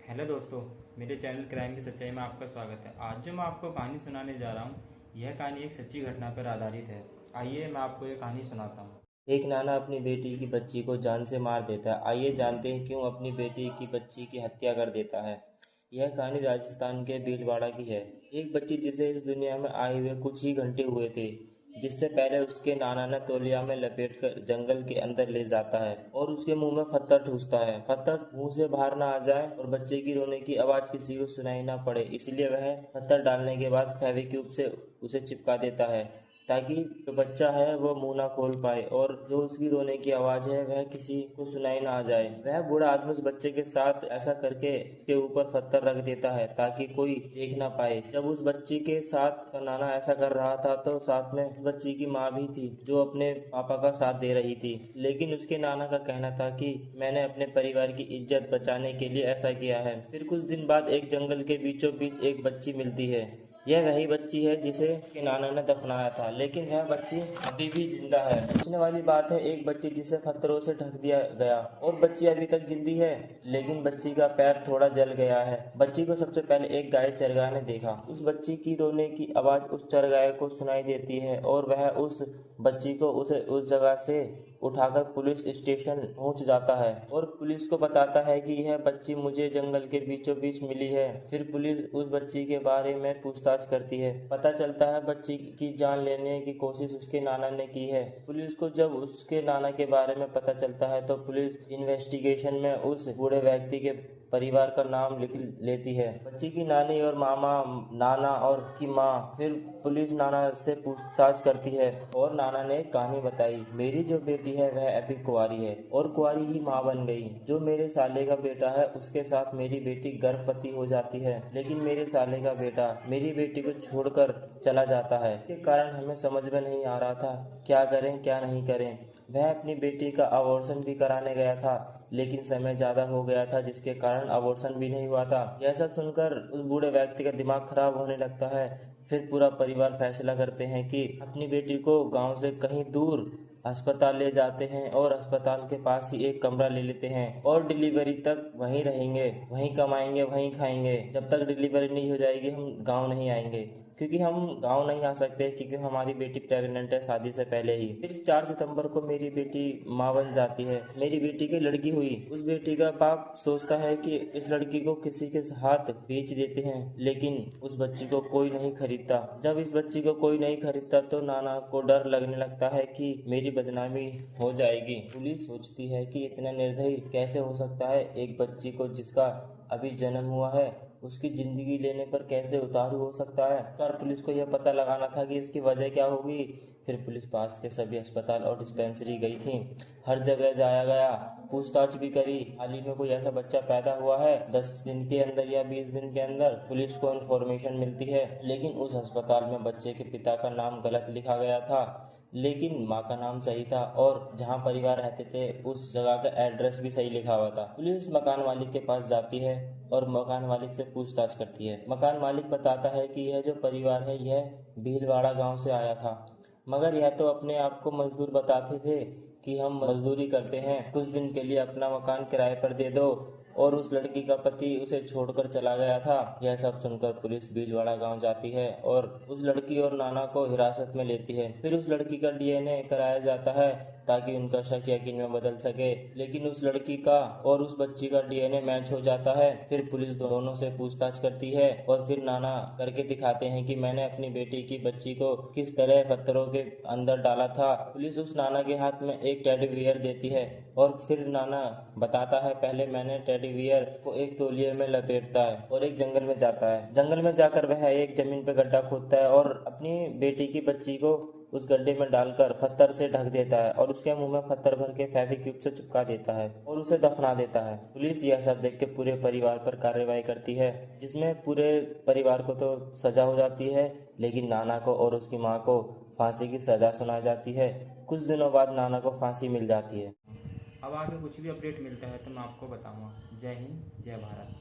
Hello दोस्तों, मेरे channel crime की सच्चाई में आपका स्वागत है। आज जो मैं आपको कहानी सुनाने जा रहा हूँ, यह कहानी एक सच्ची घटना पर आधारित है। आइए मैं आपको ये कहानी सुनाता हूँ। एक नाना अपनी बेटी की बच्ची को जान से मार देता है। आइए जानते हैं क्यों अपनी बेटी की बच्ची की हत्या कर देता है। यह कहानी राजस्थान के भीलवाड़ा की है। एक बच्ची जिसे इस दुनिया में आए हुए कुछ ही घंटे हुए थे, जिससे पहले उसके नाना ने तौलिया में लपेटकर जंगल के अंदर ले जाता है और उसके मुंह में पत्थर ठूसता है। पत्थर मुंह से बाहर ना आ जाए और बच्चे की रोने की आवाज किसी को सुनाई ना पड़े, इसलिए वह पत्थर डालने के बाद फेविक्विक से उसे चिपका देता है, ताकि जो बच्चा है वो मुंह ना खोल पाए और जो उसकी रोने की आवाज है वह किसी को सुनाई ना आ जाए। वह बूढ़ा आदमी उस बच्चे के साथ ऐसा करके उसके ऊपर पत्थर रख देता है ताकि कोई देख ना पाए। जब उस बच्ची के साथ का नाना ऐसा कर रहा था तो साथ में उस बच्ची की माँ भी थी, जो अपने पापा का साथ दे रही थी। लेकिन उसके नाना का कहना था कि मैंने अपने परिवार की इज्जत बचाने के लिए ऐसा किया है। फिर कुछ दिन बाद एक जंगल के बीचों बीच एक बच्ची मिलती है। यह वही बच्ची है जिसे उसके नाना ने दफनाया था, लेकिन वह बच्ची अभी भी जिंदा है। पूछने वाली बात है, एक बच्ची जिसे पत्थरों से ढक दिया गया और बच्ची अभी तक जिंदी है, लेकिन बच्ची का पैर थोड़ा जल गया है। बच्ची को सबसे पहले एक गाय चरगाह ने देखा। उस बच्ची की रोने की आवाज उस चरगाह को सुनाई देती है और वह उस बच्ची को उस जगह से उठाकर पुलिस स्टेशन पहुंच जाता है और पुलिस को बताता है कि यह बच्ची मुझे जंगल के बीचों बीच मिली है। फिर पुलिस उस बच्ची के बारे में पूछताछ करती है। पता चलता है बच्ची की जान लेने की कोशिश उसके नाना ने की है। पुलिस को जब उसके नाना के बारे में पता चलता है तो पुलिस इन्वेस्टिगेशन में उस बूढ़े व्यक्ति के परिवार का नाम लिख लेती है। बच्ची की नानी और मामा, नाना और की माँ। फिर पुलिस नाना से पूछताछ करती है और नाना ने एक कहानी बताई। मेरी जो बेटी है वह अभी कुंवारी है और कुंवारी ही माँ बन गई। जो मेरे साले का बेटा है उसके साथ मेरी बेटी गर्भवती हो जाती है, लेकिन मेरे साले का बेटा मेरी बेटी को छोड़कर चला जाता है। इसके कारण हमें समझ में नहीं आ रहा था क्या करें क्या नहीं करें। वह अपनी बेटी का अबॉर्शन भी कराने गया था, लेकिन समय ज्यादा हो गया था जिसके कारण अबॉर्शन भी नहीं हुआ था। यह सब सुनकर उस बूढ़े व्यक्ति का दिमाग खराब होने लगता है। फिर पूरा परिवार फैसला करते हैं कि अपनी बेटी को गांव से कहीं दूर अस्पताल ले जाते हैं और अस्पताल के पास ही एक कमरा ले लेते हैं और डिलीवरी तक वहीं रहेंगे, वहीं कमाएंगे, वहीं खाएंगे। जब तक डिलीवरी नहीं हो जाएगी हम गांव नहीं आएंगे, क्योंकि हम गांव नहीं आ सकते क्योंकि हमारी बेटी प्रेग्नेंट है शादी से पहले ही। फिर 4 सितंबर को मेरी बेटी माँ बन जाती है। मेरी बेटी की लड़की हुई। उस बेटी का बाप सोचता है कि इस लड़की को किसी के हाथ बेच देते हैं, लेकिन उस बच्ची को कोई नहीं खरीदता। जब इस बच्ची को कोई नहीं खरीदता तो नाना को डर लगने लगता है कि मेरी बदनामी हो जाएगी। पुलिस सोचती है कि इतना निर्दयी कैसे हो सकता है, एक बच्ची को जिसका अभी जन्म हुआ है उसकी जिंदगी लेने पर कैसे उतारू हो सकता है। पर पुलिस को यह पता लगाना था कि इसकी वजह क्या होगी। फिर पुलिस पास के सभी अस्पताल और डिस्पेंसरी गई थी। हर जगह जाया गया, पूछताछ भी करी। हाल ही में कोई ऐसा बच्चा पैदा हुआ है 10 दिन के अंदर या 20 दिन के अंदर, पुलिस को इन्फॉर्मेशन मिलती है। लेकिन उस अस्पताल में बच्चे के पिता का नाम गलत लिखा गया था, लेकिन माँ का नाम सही था और जहाँ परिवार रहते थे उस जगह का एड्रेस भी सही लिखा हुआ था। पुलिस मकान मालिक के पास जाती है और मकान मालिक से पूछताछ करती है। मकान मालिक बताता है कि यह जो परिवार है यह भीलवाड़ा गांव से आया था, मगर यह तो अपने आप को मजदूर बताते थे कि हम मजदूरी करते हैं, कुछ दिन के लिए अपना मकान किराए पर दे दो। और उस लड़की का पति उसे छोड़कर चला गया था। यह सब सुनकर पुलिस भीलवाड़ा गांव जाती है और उस लड़की और नाना को हिरासत में लेती है। फिर उस लड़की का डीएनए कराया जाता है ताकि उनका शक यकीन में बदल सके, लेकिन उस लड़की का और उस बच्ची का डीएनए मैच हो जाता है। फिर पुलिस दोनों से पूछताछ करती है और फिर नाना करके दिखाते हैं कि मैंने अपनी बेटी की बच्ची को किस तरह पत्थरों के अंदर डाला था। पुलिस उस नाना के हाथ में एक टेडी बियर देती है और फिर नाना बताता है पहले मैंने टेडी बियर को एक तौलिए में लपेटता है और एक जंगल में जाता है। जंगल में जाकर वह एक जमीन पे गड्ढा खोदता है और अपनी बेटी की बच्ची को उस गड्ढे में डालकर पत्थर से ढक देता है और उसके मुंह में पत्थर भर के फेविक्विक से चिपका देता है और उसे दफना देता है। पुलिस यह सब देख के पूरे परिवार पर कार्रवाई करती है, जिसमें पूरे परिवार को तो सजा हो जाती है, लेकिन नाना को और उसकी माँ को फांसी की सजा सुनाई जाती है। कुछ दिनों बाद नाना को फांसी मिल जाती है। अब आगे कुछ भी अपडेट मिलता है तो मैं आपको बताऊँगा। जय हिंद, जय भारत।